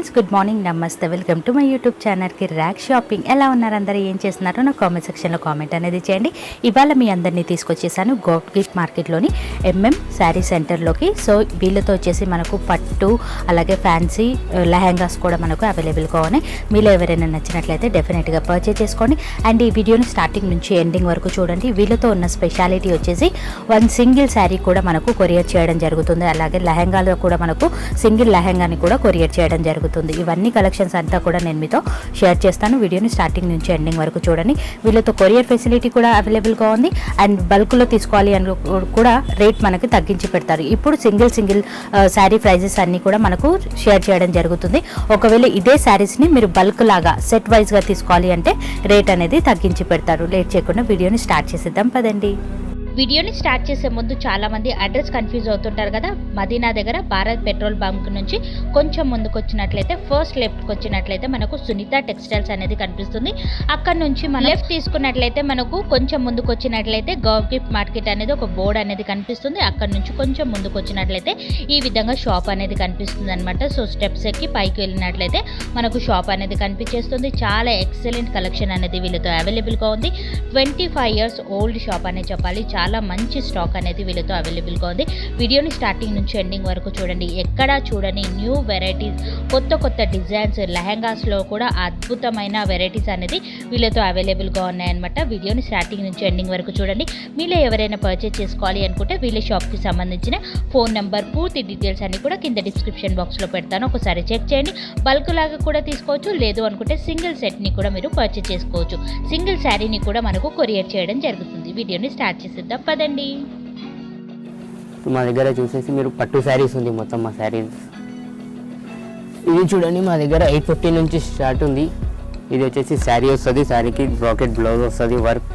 Friends, good morning, నమస్తే. Welcome to my YouTube channel Kiraak shopping. ఎలా ఉన్నారు అందరూ, ఏం చేస్తున్నారో నా కామెంట్ సెక్షన్లో కామెంట్ అనేది చేయండి. ఇవాళ మీ అందరినీ తీసుకొచ్చేసాను గోల్డ్ గిఫ్ట్ మార్కెట్లోని శారీ సెంటర్లోకి. సో వీళ్ళతో వచ్చేసి మనకు పట్టు అలాగే ఫ్యాన్సీ లెహెంగాస్ కూడా మనకు అవైలబుల్గా ఉన్నాయి. మీలో ఎవరైనా నచ్చినట్లయితే డెఫినెట్గా పర్చేజ్ చేసుకోండి. అండ్ ఈ వీడియోని స్టార్టింగ్ నుంచి ఎండింగ్ వరకు చూడండి. వీళ్ళతో ఉన్న స్పెషాలిటీ వచ్చేసి వన్ సింగిల్ శారీ కూడా మనకు కొరియర్ చేయడం జరుగుతుంది. అలాగే లెహెంగాలో కూడా మనకు సింగిల్ లెహెంగాని కూడా కొరియర్ చేయడం జరుగుతుంది. ఇవన్నీ కలెక్షన్స్ అంతా కూడా నేను మీతో షేర్ చేస్తాను. వీడియోని స్టార్టింగ్ నుంచి ఎండింగ్ వరకు చూడండి. వీళ్ళతో కొరియర్ ఫెసిలిటీ కూడా అవైలబుల్గా ఉంది. అండ్ బల్క్లో తీసుకోవాలి అని కూడా రేట్ మనకి తగ్గించి పెడతారు. ఇప్పుడు సింగిల్ శారీ ప్రైజెస్ అన్నీ కూడా మనకు షేర్ చేయడం జరుగుతుంది. ఒకవేళ ఇదే శారీస్ని మీరు బల్క్ లాగా సెట్ వైజ్గా తీసుకోవాలి అంటే రేట్ అనేది తగ్గించి పెడతారు. లేట్ చేయకుండా వీడియోని స్టార్ట్ చేసేద్దాం పదండి. వీడియోని స్టార్ట్ చేసే ముందు చాలామంది అడ్రస్ కన్ఫ్యూజ్ అవుతుంటారు కదా. మదీనా దగ్గర భారత్ పెట్రోల్ బంక్ నుంచి కొంచెం ముందుకు వచ్చినట్లయితే ఫస్ట్ లెఫ్ట్కి వచ్చినట్లయితే మనకు సునీత టెక్స్టైల్స్ అనేది కనిపిస్తుంది. అక్కడ నుంచి మనం లెఫ్ట్ తీసుకున్నట్లయితే మనకు కొంచెం ముందుకు వచ్చినట్లయితే గోల్డ్ గిఫ్ట్ మార్కెట్ అనేది ఒక బోర్డు అనేది కనిపిస్తుంది. అక్కడ నుంచి కొంచెం ముందుకు వచ్చినట్లయితే ఈ విధంగా షాప్ అనేది కనిపిస్తుంది అనమాట. సో స్టెప్స్ ఎక్కి పైకి వెళ్ళినట్లయితే మనకు షాప్ అనేది కనిపించేస్తుంది. చాలా ఎక్సలెంట్ కలెక్షన్ అనేది వీళ్ళతో అవైలబుల్గా ఉంది. 25 years ఓల్డ్ షాప్ అనేది చెప్పాలి. చాలా మంచి స్టాక్ అనేది వీళ్ళతో అవైలబుల్గా ఉంది. వీడియోని స్టార్టింగ్ నుంచి ఎండింగ్ వరకు చూడండి. ఎక్కడా చూడని న్యూ వెరైటీస్, కొత్త డిజైన్స్, లెహెంగాస్లో కూడా అద్భుతమైన వెరైటీస్ అనేది వీళ్ళతో అవైలబుల్గా ఉన్నాయన్నమాట. వీడియోని స్టార్టింగ్ నుంచి ఎండింగ్ వరకు చూడండి. మీలో ఎవరైనా పర్చేజ్ చేసుకోవాలి అనుకుంటే వీళ్ళ షాప్కి సంబంధించిన ఫోన్ నెంబర్, పూర్తి డీటెయిల్స్ అన్ని కూడా కింద డిస్క్రిప్షన్ బాక్స్లో పెడతాను. ఒకసారి చెక్ చేయండి. బల్క్ లాగా కూడా తీసుకోవచ్చు. లేదు అనుకుంటే సింగిల్ సెట్ని కూడా మీరు పర్చేజ్ చేసుకోవచ్చు. సింగిల్ శారీని కూడా మనకు కొరియర్ చేయడం జరుగుతుంది. వీడియోని స్టార్ట్ చేసేద్దాం పదండి. మా దగ్గర చూసేసి మీరు పట్టు శారీస్ ఉంది. మొత్తం మా శారీస్ ఇది చూడండి. మా దగ్గర 850 నుంచి స్టార్ట్ ఉంది. ఇది వచ్చేసి శారీ వస్తుంది. శారీకి బ్రాకెట్ బ్లౌజ్ వస్తుంది, వర్క్.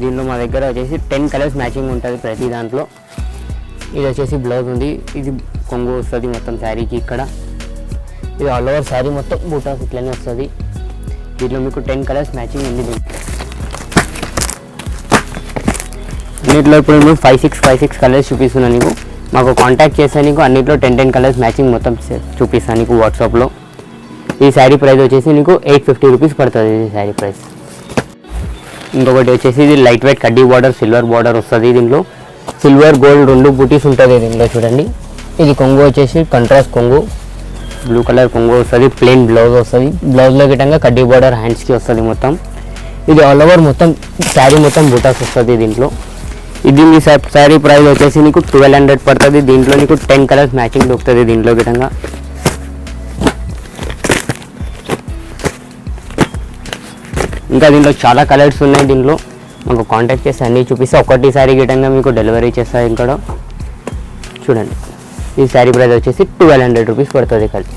దీనిలో మా దగ్గర వచ్చేసి 10 కలర్స్ మ్యాచింగ్ ఉంటుంది ప్రతి దాంట్లో. ఇది వచ్చేసి బ్లౌజ్ ఉంది. ఇది కొంగు వస్తుంది మొత్తం శారీకి. ఇక్కడ ఇది ఆల్ ఓవర్ శారీ మొత్తం బూటాస్ ఇట్లనే వస్తుంది. దీంట్లో మీకు 10 కలర్స్ మ్యాచింగ్ ఉంది. అన్నిట్లో ఇప్పుడు నేను 5-6 కలర్స్ చూపిస్తున్నాను నీకు. మాకు కాంటాక్ట్ చేస్తే నీకు అన్నిట్లో 10 కలర్స్ మ్యాచింగ్ మొత్తం చూపిస్తాను నీకు వాట్సాప్లో. ఈ శారీ ప్రైస్ వచ్చేసి నీకు 850 రూపీస్ పడుతుంది. ఇది శారీ ప్రైస్. ఇంకొకటి వచ్చేసి ఇది లైట్ వెయిట్ కడ్డీ బార్డర్, సిల్వర్ బార్డర్ వస్తుంది. దీంట్లో సిల్వర్ గోల్డ్ 2 బూటీస్ ఉంటుంది దీంట్లో చూడండి. ఇది కొంగు వచ్చేసి కంట్రాస్ట్ కొంగు, బ్లూ కలర్ కొంగు వస్తుంది. ప్లెయిన్ బ్లౌజ్ వస్తుంది. బ్లౌజ్లో గిట్టంగా కడ్డీ బార్డర్ హ్యాండ్స్కి వస్తుంది మొత్తం. ఇది ఆల్ ఓవర్ మొత్తం శారీ మొత్తం బూటాస్ వస్తుంది దీంట్లో. ఇది మీ శారీ ప్రైస్ వచ్చేసి నీకు 1200 పడుతుంది. దీంట్లో నీకు 10 కలర్స్ మ్యాచింగ్ దొరుకుతుంది దీంట్లో గిట్టంగా. ఇంకా దీంట్లో చాలా కలర్స్ ఉన్నాయి. దీంట్లో మాకు కాంటాక్ట్ చేసి అన్నీ చూపిస్తే ఒకటి శారీ గిట్టంగా మీకు డెలివరీ చేస్తారు. ఇంకా చూడండి. ఈ శారీ ప్రైస్ వచ్చేసి 1200 రూపీస్ పడుతుంది కలిసి.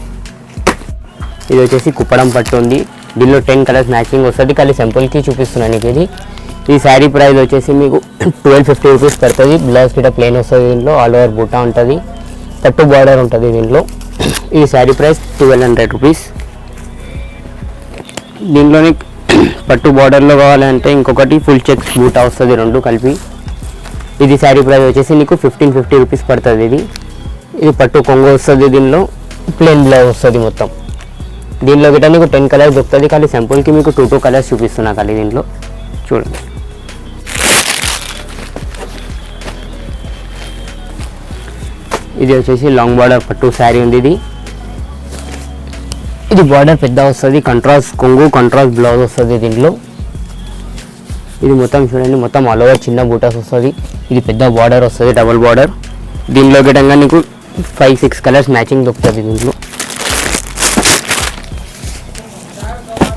ఇది వచ్చేసి కుప్పడం పట్టు ఉంది. దీనిలో 10 కలర్స్ మ్యాచింగ్ వస్తుంది. కలిసి సింపుల్కి చూపిస్తున్నాను నీకు. ఇది ఈ శారీ ప్రైస్ వచ్చేసి మీకు 1250 రూపీస్ పడుతుంది. బ్లౌజ్ కిట ప్లెయిన్ వస్తుంది. దీంట్లో ఆల్ ఓవర్ బూటా ఉంటుంది, పట్టు బార్డర్ ఉంటుంది దీంట్లో. ఈ శారీ ప్రైస్ 1200 రూపీస్. దీంట్లోనే పట్టు బార్డర్లో కావాలంటే ఇంకొకటి ఫుల్ చెక్స్ బూటా వస్తుంది, 2 కలిపి. ఇది శారీ ప్రైస్ వచ్చేసి నీకు 1550 రూపీస్ పడుతుంది. ఇది పట్టు కొంగు వస్తుంది. దీనిలో ప్లెయిన్ బ్లౌజ్ వస్తుంది మొత్తం. దీనిలో గిట్ట నీకు 10 కలర్స్ దొరుకుతుంది. కానీ సింపుల్కి మీకు 2 కలర్స్ చూపిస్తున్నా కానీ దీంట్లో చూడండి. ఇది వచ్చేసి లాంగ్ బార్డర్ పట్టు శారీ ఉంది. ఇది బార్డర్ పెద్ద వస్తుంది. కంట్రాస్ట్ కొంగు, కంట్రాస్ట్ బ్లౌజ్ వస్తుంది దీంట్లో. ఇది మొత్తం చూడండి. మొత్తం ఆల్ ఓవర్ చిన్న బూటాస్ వస్తుంది. ఇది పెద్ద బార్డర్ వస్తుంది, డబుల్ బార్డర్. దీనిలో గిట్టంగా నీకు 5-6 కలర్స్ మ్యాచింగ్ దొరుకుతుంది దీంట్లో.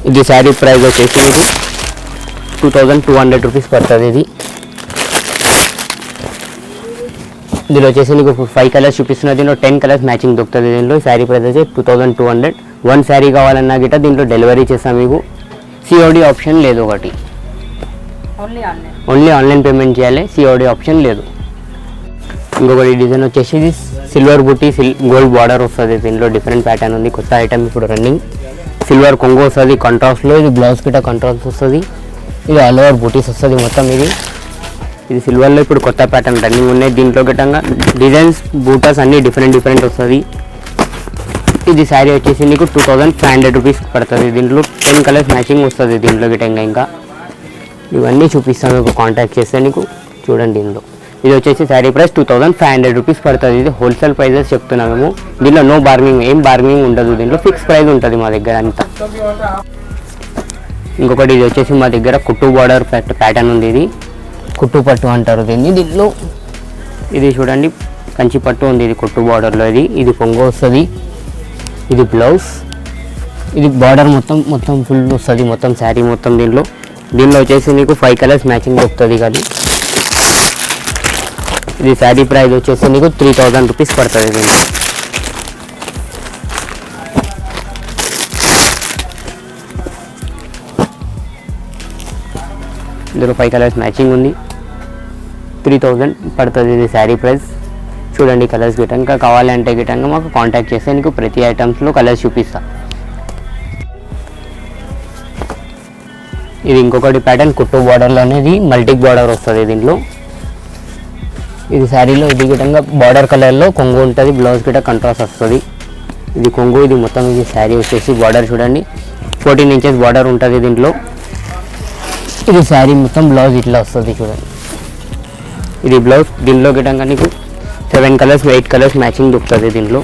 ఇది శారీ ప్రైస్ వచ్చేసి మీకు 2200 రూపీస్ పడుతుంది. దీనిలో వచ్చేసి నీకు 5 కలర్స్ చూపిస్తున్నది. దీంట్లో 10 కలర్స్ మ్యాచింగ్ దొరుకుతుంది దీంట్లో. శారీ ప్రైస్ వచ్చి 2200. 1 శారీ కావాలన్నా గిట్ట దీంట్లో డెలివరీ చేస్తాం మీకు. సిఓడి ఆప్షన్ లేదు. ఒకటి ఓన్లీ ఆన్లైన్ పేమెంట్ చేయాలి. సిఓడి ఆప్షన్ లేదు. ఇంకొకటి డిజైన్ వచ్చేసి ఇది సిల్వర్ బుట్టి, గోల్డ్ బార్డర్ వస్తుంది. దీంట్లో డిఫరెంట్ ప్యాటర్న్ ఉంది. కొత్త ఐటమ్ ఇప్పుడు రన్నింగ్. సిల్వర్ కొంగు వస్తుంది కాంట్రాస్ట్లో. ఇది బ్లౌజ్ కిట కాంట్రాస్ట్ వస్తుంది. ఇది ఆల్ ఓవర్ బూటీస్ వస్తుంది మొత్తం. ఇది సిల్వర్లో ఇప్పుడు కొత్త ప్యాటర్న్ రన్నింగ్ ఉన్నాయి. దీంట్లో గిట్టంగా డిజైన్స్ బూటాస్ అన్నీ డిఫరెంట్ వస్తుంది. ఇది శారీ వచ్చేసి నీకు 2500 రూపీస్ పడుతుంది. దీంట్లో 10 కలర్స్ మ్యాచింగ్ వస్తుంది దీంట్లో గిటంగా. ఇంకా ఇవన్నీ చూపిస్తాను మీకు, కాంటాక్ట్ చేస్తే నీకు చూడండి. ఇందులో ఇది వచ్చేసి శారీ ప్రైస్ 2500 రూపీస్ పడుతుంది. ఇది హోల్సేల్ ప్రైజెస్ చెప్తున్నాము. దీంట్లో నో బార్గింగ్, ఏం బార్గింగ్ ఉండదు. దీంట్లో ఫిక్స్ ప్రైస్ ఉంటుంది మా దగ్గర అంతా. ఇంకొకటి ఇది వచ్చేసి మా దగ్గర కుట్టు బార్డర్ ప్యాటర్న్ ఉంది. ఇది కుట్టు పట్టు అంటారు దీన్ని. దీంట్లో ఇది చూడండి కంచి పట్టు ఉంది. ఇది కుట్టు బార్డర్లో ఇది కొంగు వస్తుంది. ఇది బ్లౌజ్, ఇది బార్డర్ మొత్తం ఫుల్ వస్తుంది మొత్తం శారీ మొత్తం. దీనిలో వచ్చేసి నీకు 5 కలర్స్ మ్యాచింగ్ వస్తుంది. కానీ ఇది శారీ ప్రైస్ వచ్చేసి నీకు 3000 రూపీస్ పడుతుంది. ఇందులో 5 కలర్స్ మ్యాచింగ్ ఉంది. 3000 పడుతుంది ఇది శారీ ప్రైస్. చూడండి కలర్స్ గిటంగా కావాలంటే గిటంగా మాకు కాంటాక్ట్ చేస్తే నీకు ప్రతి ఐటమ్స్లో కలర్స్ చూపిస్తా. ఇది ఇంకొకటి ప్యాటర్న్ కుట్టు బార్డర్లోనే ఇది మల్టీ బార్డర్ వస్తుంది దీంట్లో. ఇది శారీలో ఇది గిటంగా బార్డర్ కలర్లో కొంగు ఉంటుంది. బ్లౌజ్ గిట కంట్రాస్ట్ వస్తుంది. ఇది కొంగు, ఇది మొత్తం ఇది శారీ వచ్చేసి బార్డర్ చూడండి 14 ఇంచెస్ బార్డర్ ఉంటుంది దీంట్లో. ఇది శారీ మొత్తం బ్లౌజ్ ఇట్లా వస్తుంది చూడండి. ఇది బ్లౌజ్. దీనిలో గిటంగా నీకు 7 కలర్స్ 8 కలర్స్ మ్యాచింగ్ దొరుకుతుంది దీంట్లో.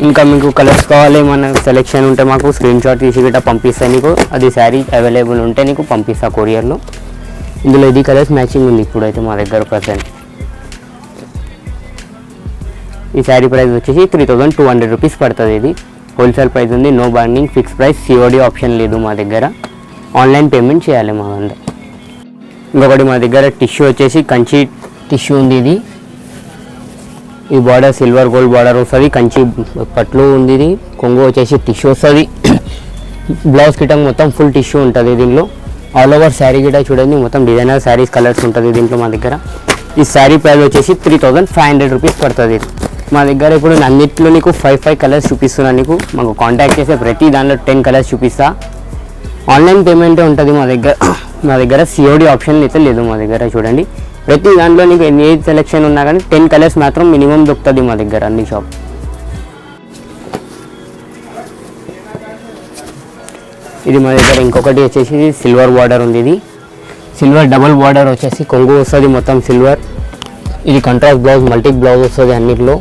ఇంకా మీకు కలర్స్ కావాలి, మన సెలెక్షన్ ఉంటే మాకు స్క్రీన్ షాట్ తీసి గిట్ట పంపిస్తా నీకు. అది శారీ అవైలబుల్ ఉంటే నీకు పంపిస్తా కొరియర్లో. ఇందులో ఇది కలర్స్ మ్యాచింగ్ ఉంది ఇప్పుడైతే మా దగ్గర ప్రజెంట్. ఈ శారీ ప్రైస్ వచ్చేసి 3200 రూపీస్ పడుతుంది. ఇది హోల్సేల్ ప్రైస్ ఉంది. No bargaining, fix price, COD option లేదు మా దగ్గర. ఆన్లైన్ పేమెంట్ చేయాలి మా అందరూ. ఇంకొకటి మా దగ్గర టిష్యూ వచ్చేసి కంచి టిష్యూ ఉంది. ఈ బార్డర్ సిల్వర్ గోల్డ్ బార్డర్ వస్తుంది. కంచి పట్లు ఉంది. ఇది కొంగు వచ్చేసి టిష్యూ వస్తుంది. బ్లౌజ్ కిట మొత్తం ఫుల్ టిష్యూ ఉంటుంది దీంట్లో. ఆల్ ఓవర్ శారీ గిట చూడండి మొత్తం డిజైనర్ శారీస్ కలర్స్ ఉంటుంది దీంట్లో మా దగ్గర. ఈ శారీ ప్రైస్ వచ్చేసి 3500 రూపీస్ పడుతుంది. మా దగ్గర ఇప్పుడు అన్నింటిలో నీకు 5 కలర్స్ చూపిస్తున్నాను నీకు. మాకు కాంటాక్ట్ చేస్తే ప్రతి దాంట్లో 10 కలర్స్ చూపిస్తా. ఆన్లైన్ పేమెంటే ఉంటుంది మా దగ్గర COD ఆప్షన్ అయితే లేదు మా దగ్గర. చూడండి ప్రతి దాంట్లో నీకు ఏ సెలెక్షన్ ఉన్నా కానీ 10 కలర్స్ మాత్రం మినిమం దొరుకుతుంది మా దగ్గర అన్ని షాప్. ఇది మా దగ్గర ఇంకొకటి వచ్చేసి సిల్వర్ బార్డర్ ఉంది. ఇది సిల్వర్ డబుల్ బార్డర్ వచ్చేసి కొంగు వస్తుంది మొత్తం సిల్వర్. ఇది కంట్రాస్ట్ బ్లౌజ్, మల్టీ బ్లౌజ్ వస్తుంది అన్నిట్లో.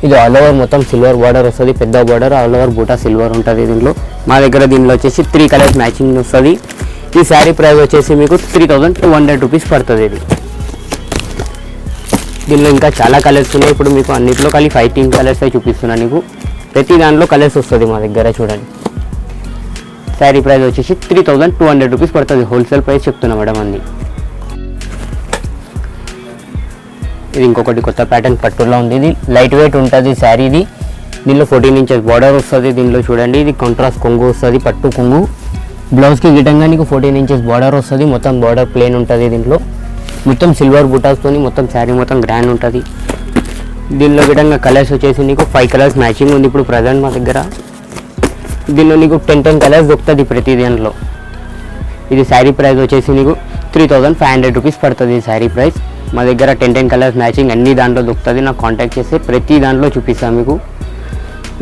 ఇది ఆల్ ఓవర్ మొత్తం సిల్వర్ బార్డర్ వస్తుంది. పెద్ద బార్డర్, ఆల్ ఓవర్ బూటా సిల్వర్ ఉంటుంది దీంట్లో. మా దగ్గర దీనిలో వచ్చేసి 3 కలర్స్ మ్యాచింగ్ వస్తుంది. ఈ శారీ ప్రైస్ వచ్చేసి మీకు 3200 రూపీస్ పడుతుంది. ఇది దీనిలో ఇంకా చాలా కలర్స్ ఉన్నాయి. ఇప్పుడు మీకు అన్నింటిలో కలిపి 15 కలర్స్ అయి చూపిస్తున్నాను నీకు. ప్రతి దాంట్లో కలర్స్ వస్తుంది మా దగ్గర చూడండి. శారీ ప్రైస్ వచ్చేసి 3200 రూపీస్ పడుతుంది. హోల్సేల్ ప్రైస్ చెప్తున్నా మేడం అన్ని. ఇది ఇంకొకటి కొత్త ప్యాటర్న్ పట్టులో ఉంది. ఇది లైట్ వెయిట్ ఉంటుంది శారీ. ఇది దీనిలో 14 ఇంచెస్ బార్డర్ వస్తుంది. దీనిలో చూడండి ఇది కాంట్రాస్ట్ కొంగు వస్తుంది, పట్టు కొంగు. బ్లౌజ్కి గిటంగా నీకు 14 ఇంచెస్ బార్డర్ వస్తుంది. మొత్తం బార్డర్ ప్లేన్ ఉంటుంది దీంట్లో. మొత్తం సిల్వర్ బుటాస్తో మొత్తం శారీ మొత్తం గ్రాండ్ ఉంటుంది. దీనిలో గిటంగా కలర్స్ వచ్చేసి నీకు 5 కలర్స్ మ్యాచింగ్ ఉంది ఇప్పుడు ప్రజెంట్ మా దగ్గర. దీనిలో నీకు 10 కలర్స్ దొరుకుతుంది ప్రతి దాంట్లో. ఇది శారీ ప్రైస్ వచ్చేసి నీకు 3500 రూపీస్ పడుతుంది. ఈ శారీ ప్రైస్ మా దగ్గర 10 కలర్స్ మ్యాచింగ్ అన్ని దాంట్లో దొరుకుతుంది. నాకు కాంటాక్ట్ చేస్తే ప్రతి దాంట్లో చూపిస్తాను మీకు.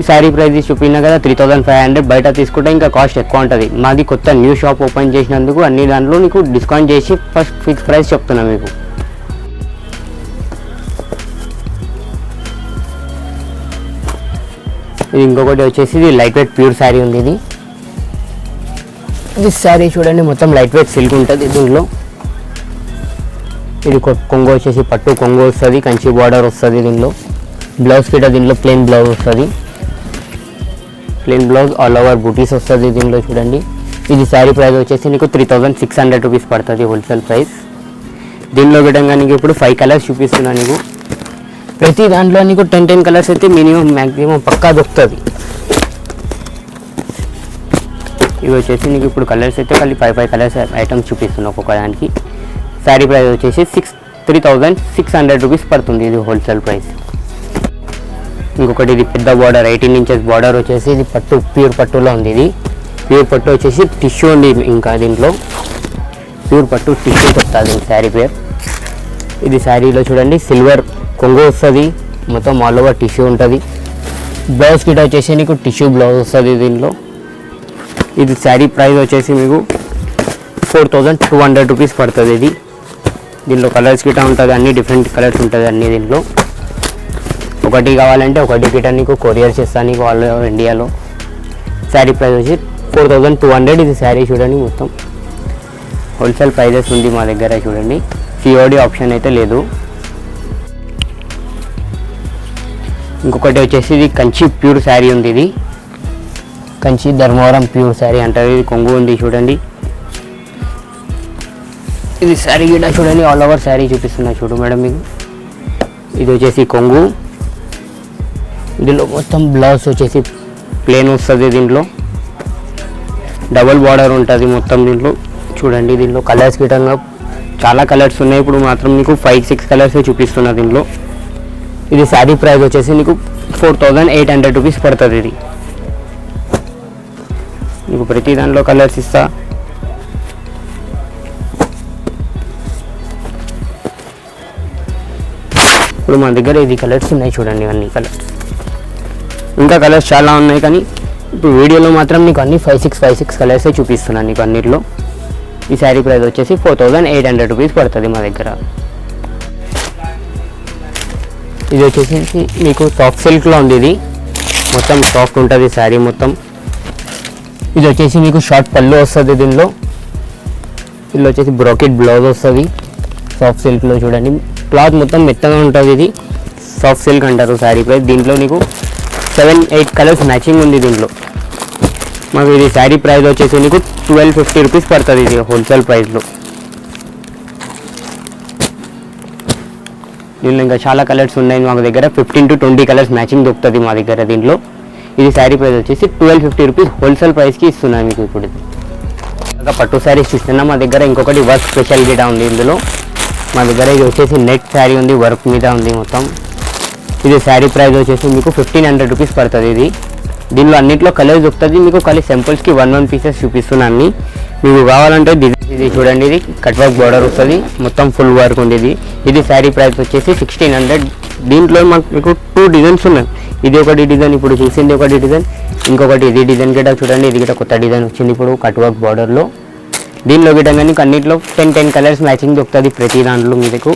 ఈ శారీ ప్రైస్ చూపినా కదా 3500. బయట తీసుకుంటే ఇంకా కాస్ట్ ఎక్కువ ఉంటుంది. మాది కొత్త న్యూ షాప్ ఓపెన్ చేసినందుకు అన్ని దాంట్లో నీకు డిస్కౌంట్ చేసి ఫస్ట్ ఫిక్స్ ప్రైస్ చెప్తున్నా మీకు. ఇది ఇంకొకటి వచ్చేసి ఇది లైట్ వెయిట్ ప్యూర్ శారీ ఉంది. ఇది శారీ చూడండి మొత్తం లైట్ వెయిట్ సిల్క్ ఉంటుంది దీంట్లో. ఇది కొంగు వచ్చేసి పట్టు కొంగు వస్తుంది, కంచి బార్డర్ వస్తుంది దీనిలో. బ్లౌజ్ కిట దీంట్లో ప్లెయిన్ బ్లౌజ్ వస్తుంది. ప్లెయిన్ బ్లౌజ్ ఆల్ ఓవర్ బూటీస్ వస్తుంది దీనిలో చూడండి. ఇది శారీ ప్రైస్ వచ్చేసి నీకు 3600 రూపీస్ పడుతుంది హోల్సేల్ ప్రైస్. దీనిలో విధంగా నీకు ఇప్పుడు 5 కలర్స్ చూపిస్తున్నా నీకు. ప్రతి దాంట్లో నీకు 10 కలర్స్ అయితే మినిమం మ్యాక్సిమం పక్కా దొరుకుతుంది. ఇవి వచ్చేసి నీకు ఇప్పుడు కలర్స్ అయితే కలిపి 5 కలర్స్ ఐటమ్స్ చూపిస్తున్నా ఒక్కొక్క దానికి. శారీ ప్రైస్ వచ్చేసి 3600 రూపీస్ పడుతుంది ఇది హోల్సేల్ ప్రైస్. ఇంకొకటి ఇది పెద్ద బార్డర్ 18 ఇంచెస్ బార్డర్ వచ్చేసి ఇది పట్టు ప్యూర్ పట్టులో ఉంది. ఇది ప్యూర్ పట్టు వచ్చేసి టిష్యూ ఉంది. ఇంకా దీంట్లో ప్యూర్ పట్టు టిష్యూ చెప్తాది శారీ పేరు. ఇది శారీలో చూడండి సిల్వర్ కొంగు వస్తుంది, మొత్తం ఆల్ ఓవర్ టిష్యూ ఉంటుంది. బ్లౌజ్ కిట్ వచ్చేసి నీకు టిష్యూ బ్లౌజ్ వస్తుంది దీనిలో. ఇది శారీ ప్రైస్ వచ్చేసి మీకు 4200 రూపీస్ పడుతుంది. ఇది దీనిలో కలర్స్ గిట ఉంటుంది, అన్ని డిఫరెంట్ కలర్స్ ఉంటుంది అన్ని. దీంట్లో ఒకటి కావాలంటే ఒకటి గిట నీకు కొరియర్ చేస్తాను నీకు ఆల్ ఓవర్ ఇండియాలో. శారీ ప్రైస్ వచ్చి 4200. ఇది శారీ చూడండి మొత్తం హోల్సేల్ ప్రైజెస్ ఉంది మా దగ్గర చూడండి. సిఓడి ఆప్షన్ అయితే లేదు. ఇంకొకటి వచ్చేసి ఇది కంచి ప్యూర్ శారీ ఉంది. ఇది కంచి ధర్మవరం ప్యూర్ శారీ అంటారు. ఇది కొంగు ఉంది చూడండి. ఇది శారీ గిట చూడండి ఆల్ ఓవర్ శారీ చూపిస్తున్నా చూడు మేడం మీకు. ఇది వచ్చేసి కొంగు, దీనిలో మొత్తం బ్లౌజ్ వచ్చేసి ప్లేన్ వస్తుంది. దీంట్లో డబుల్ బార్డర్ ఉంటుంది మొత్తం దీంట్లో చూడండి. దీంట్లో కలర్స్ గిటంగా చాలా కలర్స్ ఉన్నాయి. ఇప్పుడు మాత్రం మీకు 5-6 కలర్స్ చూపిస్తున్నా దీంట్లో. ఇది శారీ ప్రైస్ వచ్చేసి నీకు 4800 రూపీస్ పడుతుంది. ఇది నీకు ప్రతి దాంట్లో కలర్స్ ఇస్తా. ఇప్పుడు మా దగ్గర ఇది కలర్స్ ఉన్నాయి చూడండి, అన్ని కలర్స్. ఇంకా కలర్స్ చాలా ఉన్నాయి కానీ ఇప్పుడు వీడియోలో మాత్రం నీకు అన్ని 5-6 కలర్సే చూపిస్తున్నాను నీకు అన్నిట్లో. ఈ శారీ ప్రైస్ వచ్చేసి 4800 రూపీస్ పడుతుంది మా దగ్గర. ఇది వచ్చేసి మీకు సాఫ్ట్ సిల్క్లో ఉంది. ఇది మొత్తం సాఫ్ట్ ఉంటుంది శారీ మొత్తం. ఇది వచ్చేసి మీకు షార్ట్ పళ్ళు వస్తుంది దీనిలో. దీనిలో వచ్చేసి బ్రోకెట్ బ్లౌజ్ వస్తుంది సాఫ్ట్ సిల్క్లో చూడండి. క్లాత్ మొత్తం మెత్తగా ఉంటుంది. ఇది సాఫ్ట్ సిల్క్ అంటారు శారీ ప్రైస్. దీంట్లో నీకు 7-8 కలర్స్ మ్యాచింగ్ ఉంది దీంట్లో. మాకు ఇది శారీ ప్రైస్ వచ్చేసి నీకు 1250 రూపీస్ పడుతుంది. ఇది హోల్సేల్ ప్రైస్లో. దీనిలో ఇంకా చాలా కలర్స్ ఉన్నాయి మా దగ్గర. 15-20 కలర్స్ మ్యాచింగ్ దొరుకుతుంది మా దగ్గర దీంట్లో. ఇది శారీ ప్రైస్ వచ్చేసి 1250 రూపీస్ హోల్సేల్ ప్రైస్కి ఇస్తున్నాను మీకు ఇప్పుడు. ఇంకా పట్టు శారీస్ చూస్తున్నా మా దగ్గర. ఇంకొకటి వర్క్ స్పెషల్ గిటా ఉంది ఇందులో మా దగ్గర. ఇది వచ్చేసి నెట్ శారీ ఉంది, వర్క్ మీద ఉంది మొత్తం. ఇది శారీ ప్రైస్ వచ్చేసి మీకు 1500 రూపీస్ పడుతుంది. ఇది దీనిలో అన్నింటిలో కలర్స్ దొరుకుతుంది మీకు. ఖాళీ సింపుల్స్కి 1 పీసెస్ చూపిస్తున్నాను అన్ని. మీకు కావాలంటే ఇది చూడండి. ఇది కట్ వర్క్ బార్డర్ వస్తుంది, మొత్తం ఫుల్ వర్క్ ఉంది. ఇది శారీ ప్రైస్ వచ్చేసి 1600. దీంట్లో మీకు 2 డిజైన్స్ ఉన్నాయి. ఇది ఒకటి డిజైన్, ఇప్పుడు చూసింది ఒకటి డిజైన్, ఇంకొకటి ఇది డిజైన్ గిట చూడండి. ఇది గిట కొత్త డిజైన్ వచ్చింది ఇప్పుడు కట్ వర్క్ బార్డర్లో. దీనిలో గిటంగా నీకు అన్నింటిలో 10 కలర్స్ మ్యాచింగ్ దొరుకుతుంది ప్రతి దాంట్లో మీకు.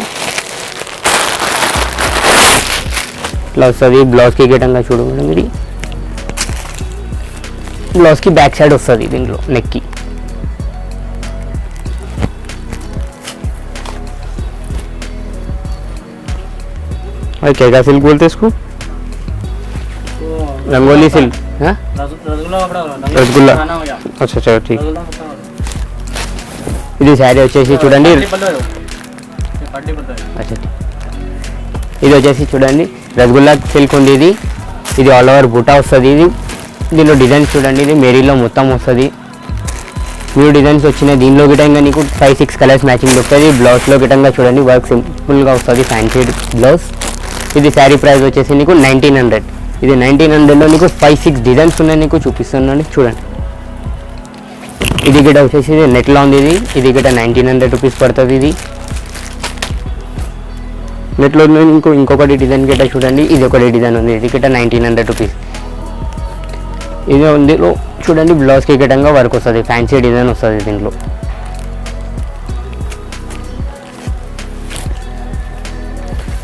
ఇట్లా వస్తుంది బ్లౌజ్కి గిటంగా చూడు మేడం. ఇది బ్లౌజ్కి బ్యాక్ సైడ్ వస్తుంది దీంట్లో నెక్కి. और क्या सिल्क बोलते इसको? रंगोली सिल्क है, रसगुल्ला. अच्छा अच्छा ठीक. ఇది శారీ వచ్చేసి చూడండి. అచ్చా ఇది వచ్చేసి చూడండి రసగుల్లా సిల్క్ ఉంది. ఇది ఆల్ ఓవర్ బూటా వస్తుంది. ఇది దీనిలో డిజైన్స్ చూడండి. ఇది మేరీలో మొత్తం వస్తుంది. న్యూ డిజైన్స్ వచ్చినాయి దీనిలో గిటంగా నీకు 5-6 కలర్స్ మ్యాచింగ్ దొరుకుతుంది. బ్లౌజ్లో గిటంగా చూడండి వర్క్ సింపుల్గా వస్తుంది, ఫ్యాన్సీ బ్లౌజ్. ఇది శారీ ప్రైస్ వచ్చేసి నీకు 1900. ఇది 1900లో నీకు 5-6 డిజైన్స్ ఉన్నాయి నీకు చూపిస్తున్నాను చూడండి. ఇది గిట వచ్చేసి నెట్లో ఉంది. ఇది గిట 1900 రూపీస్ పడుతుంది. ఇది నెట్లో ఇంకొకటి డిజైన్ గిట చూడండి. ఇది ఒకటి డిజైన్ ఉంది. ఇది గిట 1900 రూపీస్. ఇది ఇందులో చూడండి బ్లౌజ్కి గిటంగా వర్క్ వస్తుంది, ఫ్యాన్సీ డిజైన్ వస్తుంది దీంట్లో.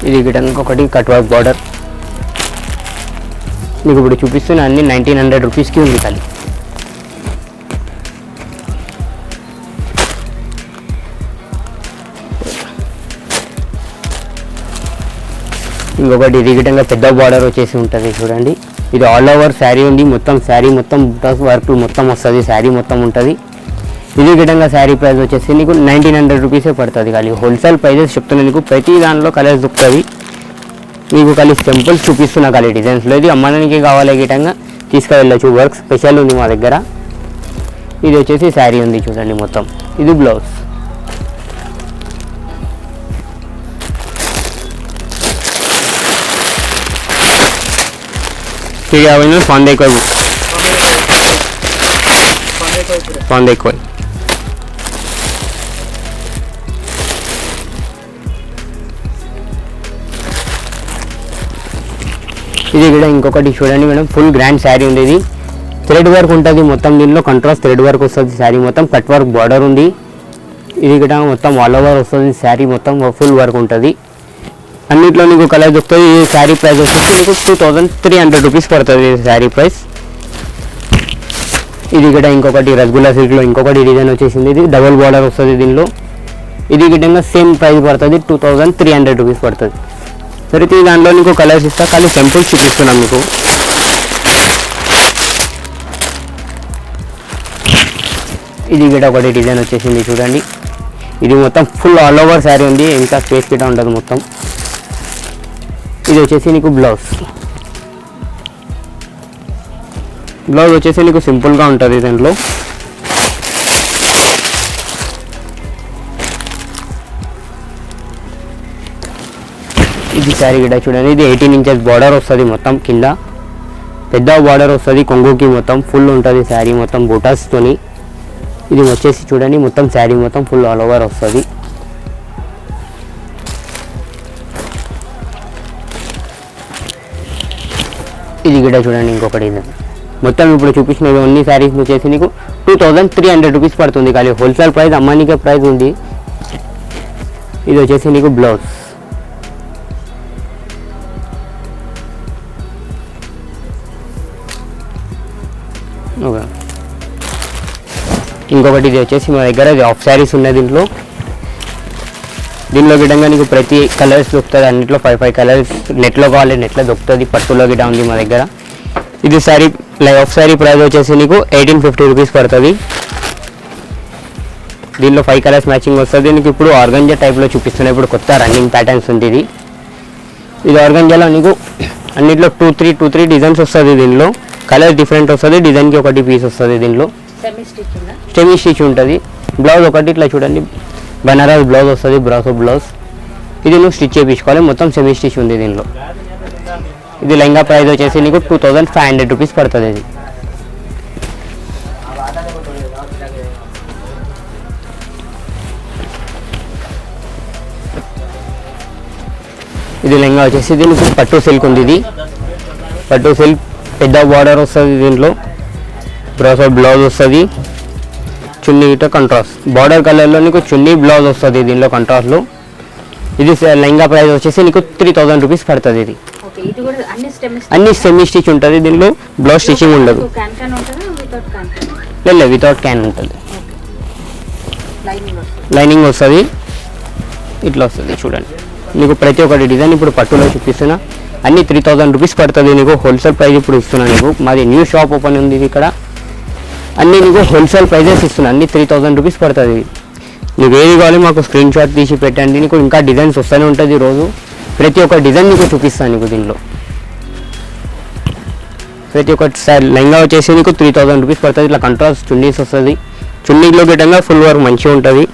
ఇది గిటంగా ఒకటి కట్ వర్క్ బార్డర్. మీకు ఇప్పుడు చూపిస్తున్న అన్ని 1900 రూపీస్కి ఉంది ఖాళీ. ఇంకొకటి ఇది గిటంగా పెద్ద బార్డర్ వచ్చేసి ఉంటుంది చూడండి. ఇది ఆల్ ఓవర్ శారీ ఉంది, మొత్తం శారీ మొత్తం వర్క్ మొత్తం వస్తుంది, శారీ మొత్తం ఉంటుంది. ఇది గిటంగా శారీ ప్రైస్ వచ్చేసి నీకు 1900 రూపీసే పడుతుంది ఖాళీ. హోల్సేల్ ప్రైజెస్ చెప్తున్నా నీకు. ప్రతి దాంట్లో కలర్స్ దొరుకుతుంది మీకు. ఖాళీ సింపుల్స్ చూపిస్తున్నా ఖాళీ డిజైన్స్లో. ఇది అమ్మడానికి కావాలి గిటంగా తీసుకువెళ్ళచ్చు. వర్క్ స్పెషల్ ఉంది మా దగ్గర. ఇది వచ్చేసి శారీ ఉంది చూడండి మొత్తం. ఇది బ్లౌజ్. ठीक है भाई फोन देखो फोन देखो ఇది కూడా ఇంకొకటి చూడండి మేడం, ఫుల్ గ్రాండ్ శారీ ఉంది. ఇది థ్రెడ్ వర్క్ ఉంటుంది మొత్తం, దీనిలో కంట్రాస్ట్ థ్రెడ్ వర్క్ వస్తుంది. శారీ మొత్తం కట్ వర్క్ బార్డర్ ఉంది. ఇది కూడా మొత్తం ఆల్ ఓవర్ వస్తుంది. శారీ మొత్తం ఫుల్ వర్క్ ఉంటుంది. అన్నిట్లో నీకు కలర్ దొరుకుతుంది. ఈ శారీ ప్రైస్ వచ్చేసి నీకు 2300 రూపీస్ పడుతుంది శారీ ప్రైస్. ఇది కూడా ఇంకొకటి రసగుల్లా సిల్క్లో ఇంకొకటి డిజైన్ వచ్చేసింది. ఇది డబుల్ బార్డర్ వస్తుంది దీనిలో. ఇది గిట్టంగా సేమ్ ప్రైస్ పడుతుంది, 2300 రూపీస్ పడుతుంది. సరే దాంట్లో నీకు కలర్స్ ఇస్తా, కానీ సింపుల్స్ చూపిస్తున్నాం మీకు. ఇది కూడా ఒకటి డిజైన్ వచ్చేసింది చూడండి. ఇది మొత్తం ఫుల్ ఆల్ ఓవర్ శారీ ఉంది, ఇంకా స్పేస్ గిట్ట ఉండదు మొత్తం. ఇది వచ్చేసి నీకు బ్లౌజ్ వచ్చేసి నీకు సింపుల్గా ఉంటుంది దాంట్లో. ఇది శారీ గిట్ట చూడండి. ఇది 18 ఇంచెస్ బార్డర్ వస్తుంది మొత్తం, కింద పెద్ద బార్డర్ వస్తుంది కొంగుకి, మొత్తం ఫుల్ ఉంటుంది శారీ మొత్తం బూటాస్తోని. ఇది వచ్చేసి చూడండి మొత్తం శారీ మొత్తం ఫుల్ ఆల్ ఓవర్ వస్తుంది. ఇది కూడా చూడండి ఇంకొకటి. ఇది మొత్తం ఇప్పుడు చూపించిన అన్ని శారీస్ వచ్చేసి నీకు 2300 రూపీస్ పడుతుంది, కానీ హోల్సేల్ ప్రైస్ అమ్మానికే ప్రైస్ ఉంది. ఇది వచ్చేసి నీకు బ్లౌజ్. ఓకే, ఇంకొకటి ఇది వచ్చేసి మా దగ్గర ఆఫ్ శారీస్ ఉన్నాయి. దీనిలో గిడంగా నీకు ప్రతి కలర్స్ దొరుకుతుంది. అన్నిట్లో 5 కలర్స్. నెట్లో కావాలి నెట్లో దొరుకుతుంది, పట్టులో గిట ఉంది మా దగ్గర. ఇది శారీ ఆఫ్ శారీ ప్రైస్ వచ్చేసి నీకు 1850 రూపీస్ పడుతుంది. దీనిలో 5 కలర్స్ మ్యాచింగ్ వస్తుంది. నీకు ఇప్పుడు ఆర్గంజా టైప్లో చూపిస్తున్నాయి, ఇప్పుడు కొత్త రన్నింగ్ ప్యాటర్న్స్ ఉంది. ఇది ఆర్గంజాలో నీకు అన్నిట్లో 2-3 డిజైన్స్ వస్తుంది. దీనిలో కలర్ డిఫరెంట్ వస్తుంది, డిజైన్కి ఒకటి పీస్ వస్తుంది. దీనిలో సెమీ స్టిచ్ ఉంటుంది. బ్లౌజ్ ఒకటి ఇట్లా చూడండి, బనారస్ బ్లౌజ్ వస్తుంది, బ్రాసో బ్లౌజ్. ఇది నువ్వు స్టిచ్ చేయించుకోవాలి, మొత్తం సెమీ స్టిచ్ ఉంది దీనిలో. ఇది లెహంగా ప్రైస్ వచ్చేసి నీకు 2500 రూపీస్ పడుతుంది. ఇది లెహంగా వచ్చేసి దీనికి పట్టు సిల్క్ ఉంది. ఇది పట్టు సిల్క్ పెద్ద బార్డర్ వస్తుంది. దీంట్లో బ్రాసో బ్లౌజ్ వస్తుంది, చున్నీ ఇట కంట్రాస్ట్ బార్డర్ కలర్లో నీకు చున్నీ బ్లౌజ్ వస్తుంది దీనిలో కంట్రాస్ట్లో. ఇది లెహంగా ప్రైస్ వచ్చేసి నీకు 3000 రూపీస్ పడుతుంది. ఇది అన్ని సెమీ స్టిచ్ ఉంటుంది, దీనిలో బ్లౌజ్ స్టిచ్చింగ్ ఉండదు. లేదు, వితౌట్ క్యాన్ ఉంటుంది. లైనింగ్ వస్తుంది, ఇట్లా వస్తుంది చూడండి. నీకు ప్రతి ఒక్కటి డిజైన్ ఇప్పుడు పట్టులో చూపిస్తున్నా. అన్ని 3000 రూపీస్ పడుతుంది నీకు. హోల్సేల్ ప్రైస్ ఇప్పుడు ఇస్తున్నా నీకు. మాది న్యూ షాప్ ఓపెన్ ఉంది ఇక్కడ. అన్నీ నీకు హోల్సేల్ ప్రైజెస్ ఇస్తున్నా, అన్ని 3000 రూపీస్ పడుతుంది. నీకు ఏది కావాలి మాకు స్క్రీన్ షాట్ తీసి పెట్టండి. నీకు ఇంకా డిజైన్స్ వస్తూనే ఉంటుంది రోజు. ప్రతి ఒక్క డిజైన్ నీకు చూపిస్తాను. నీకు దీనిలో ప్రతి ఒక్కటి లెహంగా వచ్చేసి నీకు 3000 రూపీస్ పడుతుంది. ఇట్లా కంట్రాస్ట్ చున్నీస్ వస్తుంది. చున్నీలో గిట్టంగా ఫుల్ వర్క్ మంచిగా ఉంటుంది.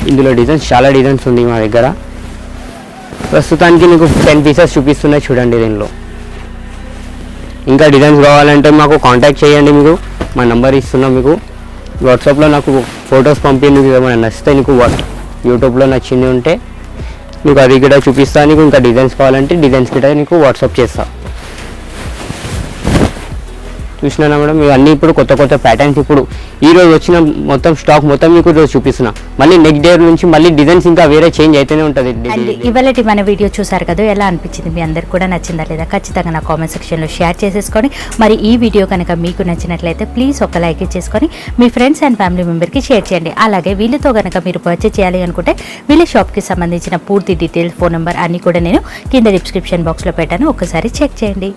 ఇందులో డిజైన్స్ చాలా డిజైన్స్ ఉంది మా దగ్గర. ప్రస్తుతానికి నీకు 10 పీసెస్ చూపిస్తున్నాయి చూడండి. దీనిలో ఇంకా డిజైన్స్ కావాలంటే మాకు కాంటాక్ట్ చేయండి. మీకు మా నెంబర్ ఇస్తున్నాం. మీకు వాట్సాప్లో నాకు ఫొటోస్ పంపించి మీకు ఏమైనా నచ్చితే నీకు యూట్యూబ్లో నచ్చింది ఉంటే నీకు అది కూడా చూపిస్తాను. నీకు ఇంకా డిజైన్స్ కావాలంటే డిజైన్స్ కూడా నీకు వాట్సాప్ చేస్తా. చూసినా మేడం, మీకు అన్నీ ఇప్పుడు కొత్త కొత్త ప్యాటర్న్స్ ఇప్పుడు ఈరోజు వచ్చిన మొత్తం స్టాక్ మొత్తం మీకు రోజు చూపిస్తున్నా. మళ్ళీ నెక్స్ట్ డే నుంచి మళ్ళీ డిజైన్స్ ఇంకా వేరే చేంజ్ అయితేనే ఉంటుంది. ఇవాళ మన వీడియో చూసారు కదా, ఎలా అనిపించింది? మీ అందరికి కూడా నచ్చిందా లేదా? ఖచ్చితంగా నా కామెంట్ సెక్షన్లో షేర్ చేసేసుకొని, మరి ఈ వీడియో కనుక మీకు నచ్చినట్లయితే ప్లీజ్ ఒక లైక్ చేసుకొని మీ ఫ్రెండ్స్ అండ్ ఫ్యామిలీ మెంబర్కి షేర్ చేయండి. అలాగే వీళ్ళతో కనుక మీరు పర్చేస్ చేయాలి అనుకుంటే వీళ్ళ షాప్కి సంబంధించిన పూర్తి డీటెయిల్స్, ఫోన్ నెంబర్ అన్నీ కూడా నేను కింద డిస్క్రిప్షన్ బాక్స్లో పెట్టాను, ఒకసారి చెక్ చేయండి.